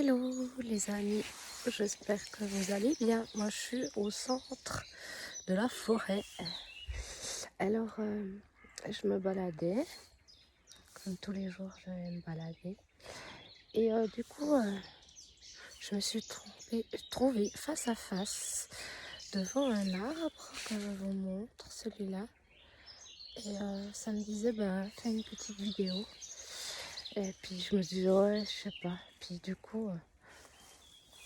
Hello les amis, j'espère que vous allez bien. Moi je suis au centre de la forêt. Alors je me baladais, comme tous les jours je vais me balader. Et du coup je me suis trouvée face à face devant un arbre que je vous montre, celui-là. Et ça me disait fais une petite vidéo. Et puis je me disais ouais je sais pas. Puis du coup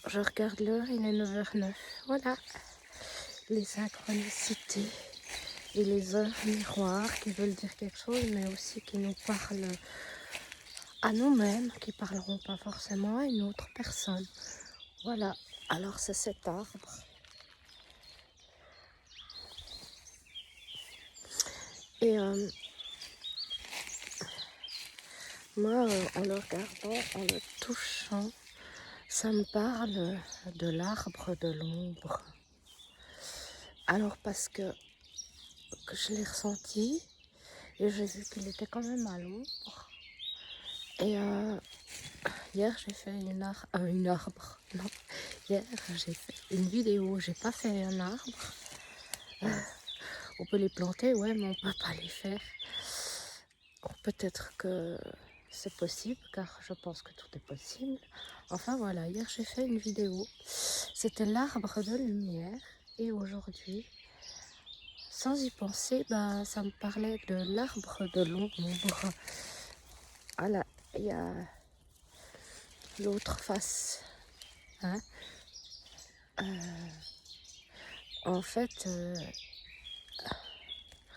je regarde l'heure, il est 9h09. Voilà. Les synchronicités et les heures miroirs qui veulent dire quelque chose, mais aussi qui nous parlent à nous-mêmes, qui parleront pas forcément à une autre personne. Voilà, alors c'est cet arbre. Et moi, en le regardant, en le touchant, ça me parle de l'arbre de l'ombre. Alors parce que je l'ai ressenti et j'ai vu qu'il était quand même à l'ombre. Et hier j'ai fait une arbre. Non, hier j'ai fait une vidéo. J'ai pas fait un arbre. On peut les planter, ouais, mais on peut pas les faire. Peut-être que c'est possible, car je pense que tout est possible. Enfin voilà, hier j'ai fait une vidéo. C'était l'arbre de lumière. Et aujourd'hui, sans y penser, ça me parlait de l'arbre de l'ombre. Voilà, il y a l'autre face. Hein. En fait,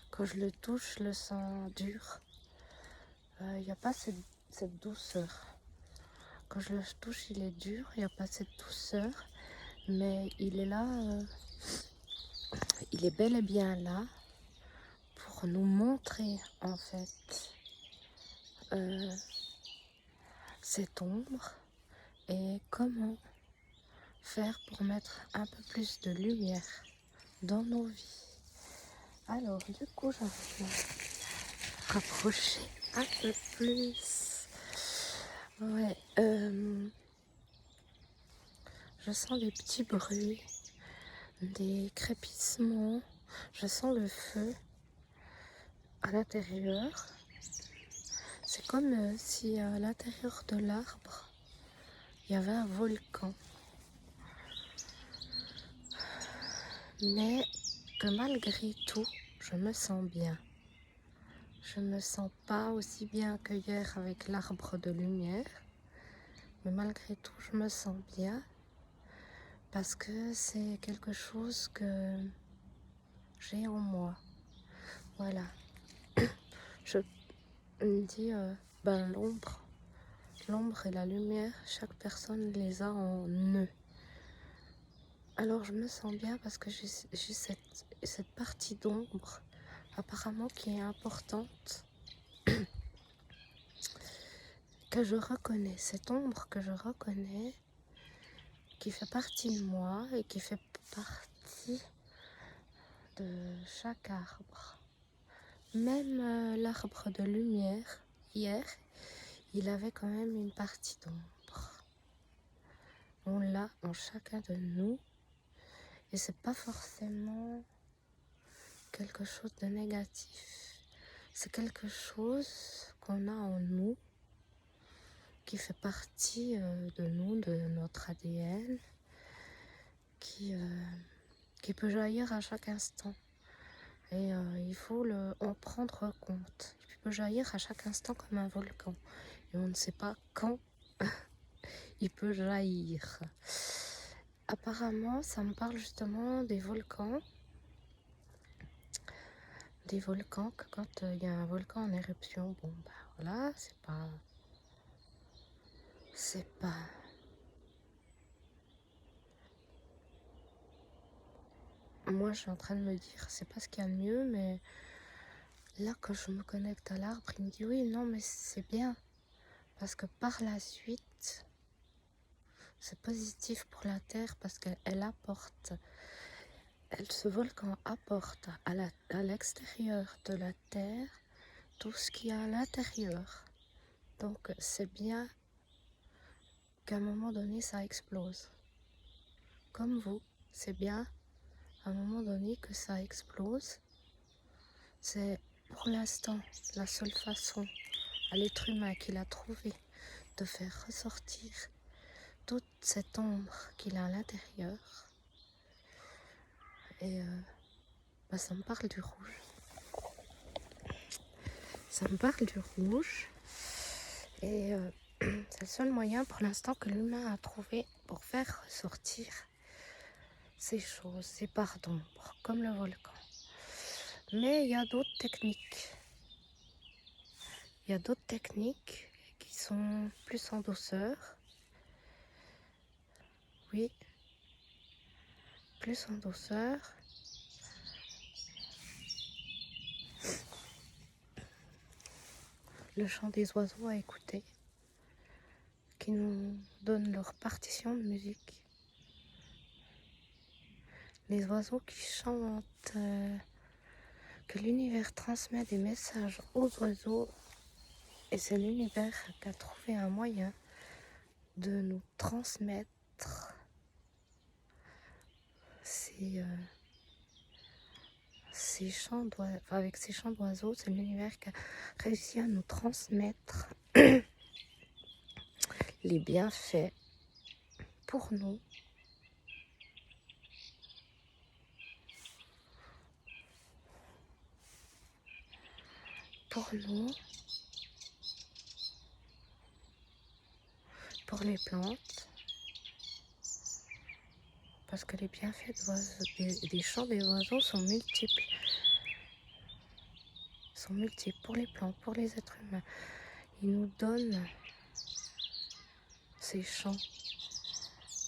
quand je le touche, je le sens dur. Il n'y a pas cette douceur. Quand je le touche, il est dur, il n'y a pas cette douceur. Mais il est là, il est bel et bien là pour nous montrer en fait cette ombre et comment faire pour mettre un peu plus de lumière dans nos vies. Alors du coup, je vais me rapprocher un peu plus. Ouais, je sens des petits bruits, des crépissements, je sens le feu à l'intérieur. C'est comme si à l'intérieur de l'arbre, il y avait un volcan. Mais que malgré tout, je me sens bien. Je ne me sens pas aussi bien que hier avec l'arbre de lumière. Mais malgré tout, je me sens bien. Parce que c'est quelque chose que j'ai en moi. Voilà. Je me dis, l'ombre et la lumière, chaque personne les a en eux. Alors je me sens bien parce que j'ai cette partie d'ombre apparemment qui est importante, que je reconnais, cette ombre que je reconnais, qui fait partie de moi et qui fait partie de chaque arbre. Même l'arbre de lumière, hier, il avait quand même une partie d'ombre. On l'a en chacun de nous et c'est pas forcément quelque chose de négatif. C'est quelque chose qu'on a en nous, qui fait partie de nous, de notre ADN, qui peut jaillir à chaque instant. Et il faut en prendre compte. Il peut jaillir à chaque instant comme un volcan. Et on ne sait pas quand il peut jaillir. Apparemment, ça me parle justement des volcans. Des volcans, que quand il y a un volcan en éruption, voilà, c'est pas... Moi, je suis en train de me dire, c'est pas ce qu'il y a de mieux, mais là, quand je me connecte à l'arbre, il me dit oui, non, mais c'est bien. Parce que par la suite, c'est positif pour la Terre parce ce volcan apporte à l'extérieur de la Terre tout ce qu'il y a à l'intérieur. Donc, c'est bien qu'à un moment donné, ça explose. Comme vous, c'est bien à un moment donné que ça explose. C'est pour l'instant la seule façon à l'être humain qu'il a trouvé de faire ressortir toute cette ombre qu'il a à l'intérieur. Et ça me parle du rouge. Ça me parle du rouge. Et c'est le seul moyen pour l'instant que l'humain a trouvé pour faire ressortir ces choses, ces parts d'ombre, comme le volcan. Mais il y a d'autres techniques. Il y a d'autres techniques qui sont plus en douceur. Oui, plus en douceur. Le chant des oiseaux à écouter, qui nous donne leur partition de musique. Les oiseaux qui chantent, que l'univers transmet des messages aux oiseaux, et c'est l'univers qui a trouvé un moyen de nous transmettre ces chants d'oiseaux. Avec ces chants d'oiseaux, c'est l'univers qui a réussi à nous transmettre les bienfaits pour nous. Pour les plantes, parce que les bienfaits des chants des oiseaux sont multiples. Sont multiples pour les plantes, pour les êtres humains. Ils nous donnent ces chants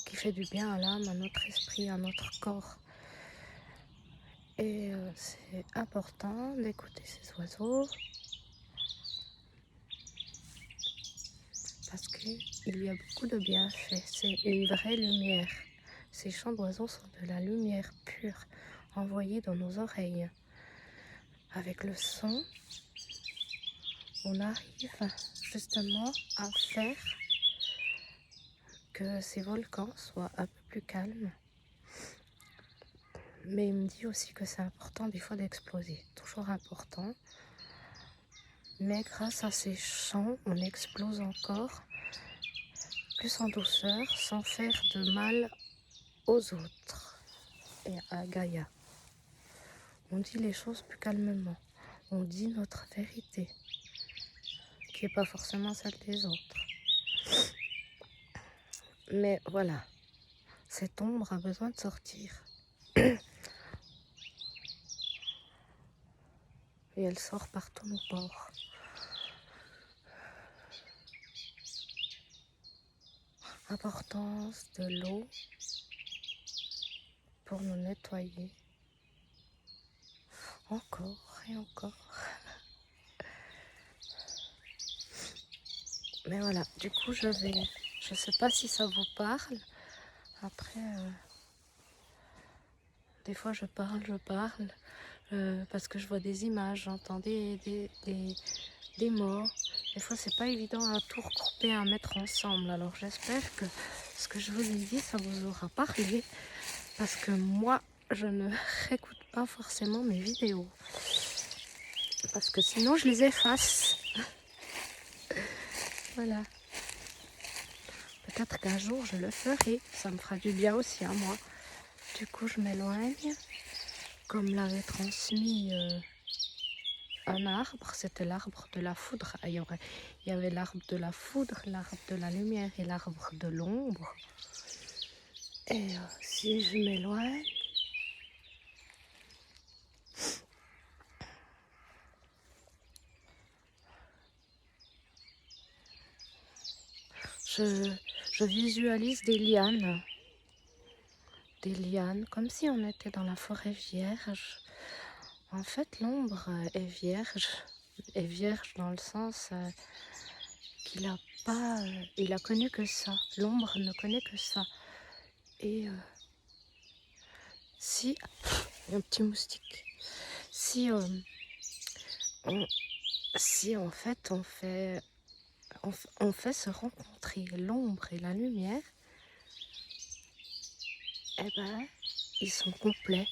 qui fait du bien à l'âme, à notre esprit, à notre corps. Et c'est important d'écouter ces oiseaux parce qu'il y a beaucoup de bienfaits. C'est une vraie lumière. Ces chants d'oiseaux sont de la lumière pure envoyée dans nos oreilles. Avec le son, on arrive justement à faire que ces volcans soient un peu plus calmes. Mais il me dit aussi que c'est important des fois d'exploser. Toujours important. Mais grâce à ces chants, on explose encore plus en douceur, sans faire de mal aux autres et à Gaïa. On dit les choses plus calmement. On dit notre vérité, qui n'est pas forcément celle des autres. Mais voilà, cette ombre a besoin de sortir. Et elle sort par tous nos pores. Importance de l'eau pour nous nettoyer. Encore et encore. Mais voilà, du coup je sais pas si ça vous parle. Après, des fois je parle, parce que je vois des images, j'entends des mots. Des fois c'est pas évident à tout regrouper, à mettre ensemble. Alors j'espère que ce que je vous ai dit, ça vous aura parlé. Parce que moi, je ne réécoute pas forcément mes vidéos. Parce que sinon je les efface. Voilà. Peut-être qu'un jour je le ferai. Ça me fera du bien aussi à moi. Du coup je m'éloigne. Comme l'avait transmis un arbre, c'était l'arbre de la foudre. Il y avait l'arbre de la foudre, l'arbre de la lumière et l'arbre de l'ombre. Et si je m'éloigne, je visualise des lianes, comme si on était dans la forêt vierge. En fait, l'ombre est vierge dans le sens qu'il a pas, il a connu que ça. L'ombre ne connaît que ça. Et si, il y a un petit moustique. Si en fait on fait se rencontrer l'ombre et la lumière, eh ben, ils sont complets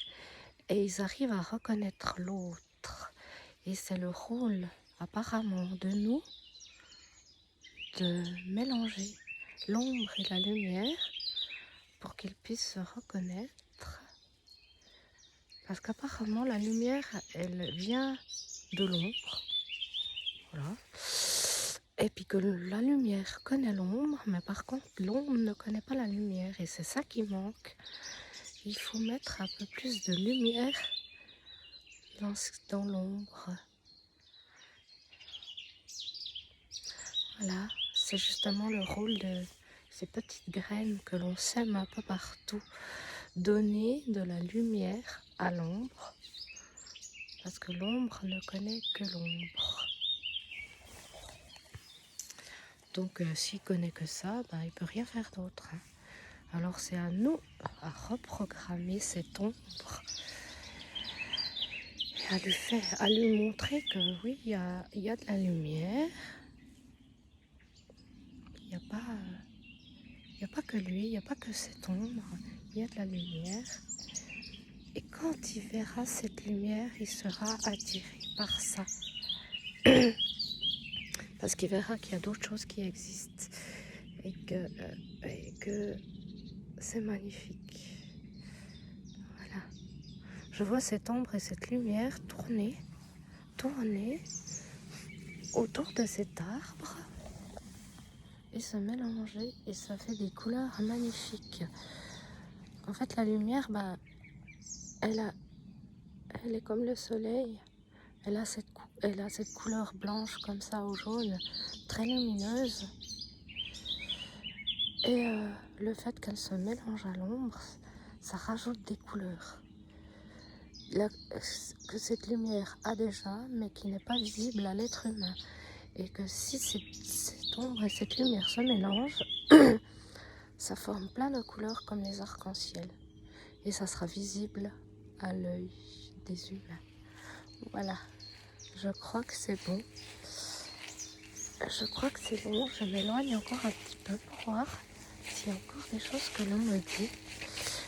et ils arrivent à reconnaître l'autre. Et c'est le rôle apparemment de nous de mélanger l'ombre et la lumière pour qu'ils puissent se reconnaître. Parce qu'apparemment la lumière, elle vient de l'ombre. Voilà. Et puis que la lumière connaît l'ombre, mais par contre l'ombre ne connaît pas la lumière. Et c'est ça qui manque. Il faut mettre un peu plus de lumière dans l'ombre. Voilà, c'est justement le rôle de ces petites graines que l'on sème un peu partout. Donner de la lumière à l'ombre, parce que l'ombre ne connaît que l'ombre. Donc s'il connaît que ça, ben, il ne peut rien faire d'autre. Hein. Alors c'est à nous à reprogrammer cette ombre et à lui montrer que oui, il y a de la lumière. Il n'y a pas que lui, il n'y a pas que cette ombre, il y a de la lumière. Et quand il verra cette lumière, il sera attiré par ça. Parce qu'il verra qu'il y a d'autres choses qui existent et que c'est magnifique. Voilà. Je vois cette ombre et cette lumière tourner autour de cet arbre et se mélanger et ça fait des couleurs magnifiques. En fait, la lumière, bah, elle est comme le soleil. Elle a cette couleur blanche comme ça au jaune, très lumineuse. Et le fait qu'elle se mélange à l'ombre, ça rajoute des couleurs. Que cette lumière a déjà, mais qui n'est pas visible à l'être humain. Et que si cette ombre et cette lumière se mélangent, ça forme plein de couleurs comme les arcs-en-ciel. Et ça sera visible à l'œil des humains. Voilà, je crois que c'est bon. Je m'éloigne encore un petit peu pour voir s'il y a encore des choses que l'on me dit.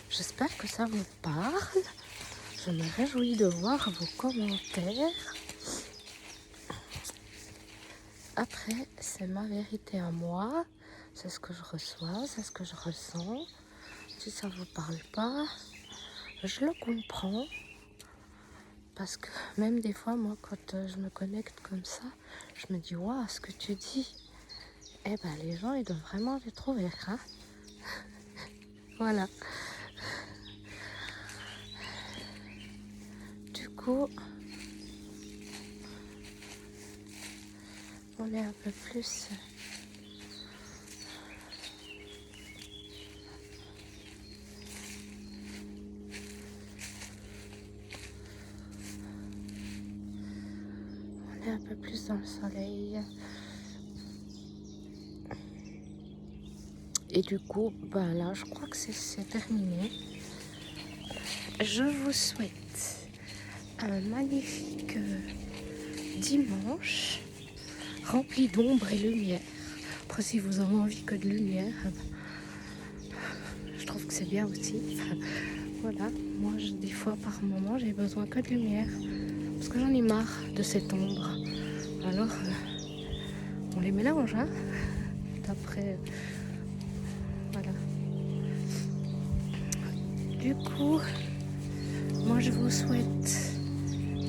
J'espère que ça vous parle. Je me réjouis de voir vos commentaires. Après, c'est ma vérité à moi. C'est ce que je reçois, c'est ce que je ressens. Si ça ne vous parle pas, je le comprends. Parce que même des fois, moi, quand je me connecte comme ça, je me dis, waouh, ce que tu dis, eh ben, les gens, ils doivent vraiment les trouver, hein. Voilà. Du coup, on est un peu plus... On est un peu plus dans le soleil. Et du coup, ben là, je crois que c'est terminé. Je vous souhaite un magnifique dimanche rempli d'ombre et lumière. Après, si vous avez envie que de lumière, je trouve que c'est bien aussi. Voilà, moi, des fois, par moment, j'ai besoin que de lumière. Parce que j'en ai marre de cette ombre. Alors, on les mélange, hein. Après, voilà. Du coup, moi, je vous souhaite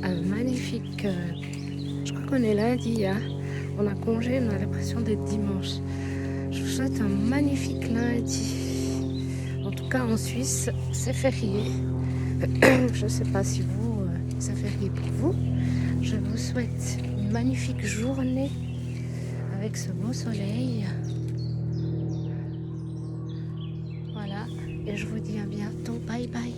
un magnifique... je crois qu'on est lundi, hein. On a congé, on a l'impression d'être dimanche. Je vous souhaite un magnifique lundi. En tout cas, en Suisse, c'est férié. Je ne sais pas si vous, c'est férié pour vous. Je vous souhaite une magnifique journée avec ce beau soleil. Voilà. Et je vous dis à bientôt. Bye bye.